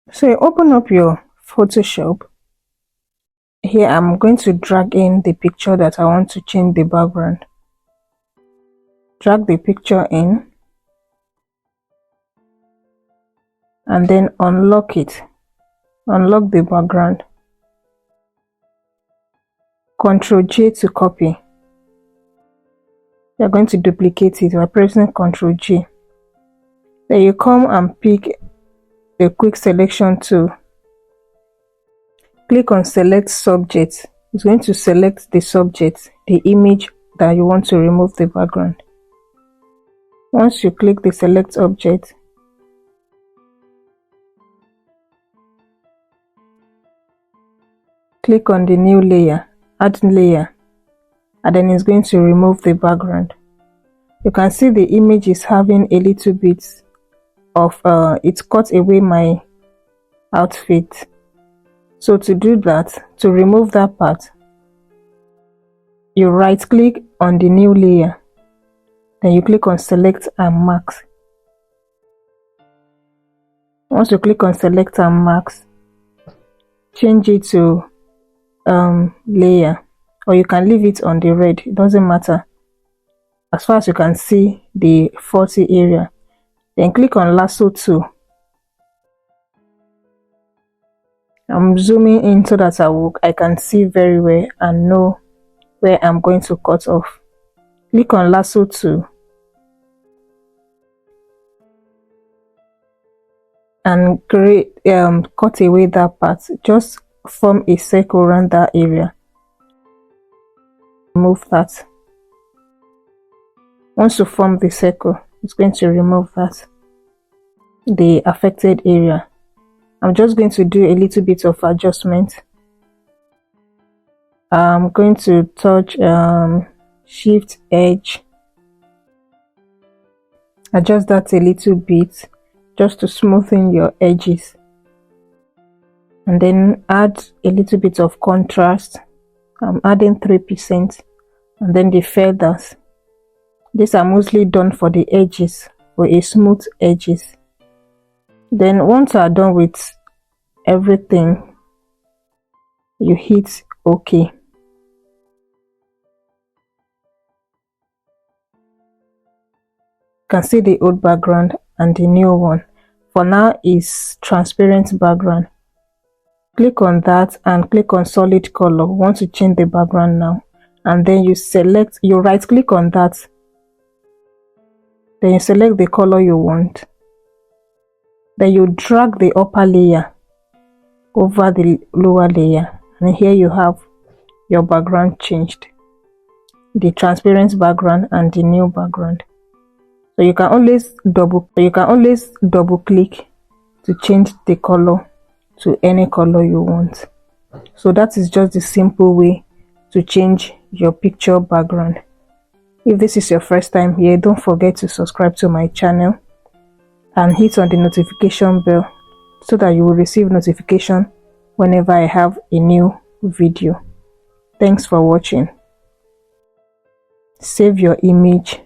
So you open up your Photoshop. Here I'm going to drag in the picture that I want to change the background. Drag the picture in and then unlock it. Unlock the background. Ctrl J to copy. You're going to duplicate it by pressing Ctrl J. Then you come and pick the quick selection tool. Click on select subject. It's going to select the subject, the image that you want to remove the background. Once you click the select object, click on the new layer, add layer, and then it's going to remove the background. You can see the image is having a little bit of it cut away my outfit. So to do that, to remove that part, you right click on the new layer, then you click on select and mask. Once you click on select and mask, change it to layer, or you can leave it on the red, it doesn't matter as far as you can see the 40 area. Then click on lasso tool. I'm zooming in so that I can see very well and know where I'm going to cut off. Click on lasso tool and create cut away that part. Just form a circle around that area. Remove that. Once you form the circle, it's going to remove that, the affected area. I'm just going to do a little bit of adjustment. I'm going to touch shift edge, adjust that a little bit just to smoothen your edges, and then add a little bit of contrast. I'm adding 3%, and then the feathers. These are mostly done for the edges, for a smooth edges. Then once you are done with everything, you hit OK. You can see the old background and the new one. For now is transparent background. Click on that and click on solid color. We want to change the background now, and then you right click on that, then you select the color you want. Then you drag the upper layer over the lower layer, and here you have your background changed, the transparent background and the new background. So you can always double click to change the color to any color you want. So that is just the simple way to change your picture background. If this is your first time here, don't forget to subscribe to my channel and hit on the notification bell so that you will receive notification whenever I have a new video. Thanks for watching. Save your image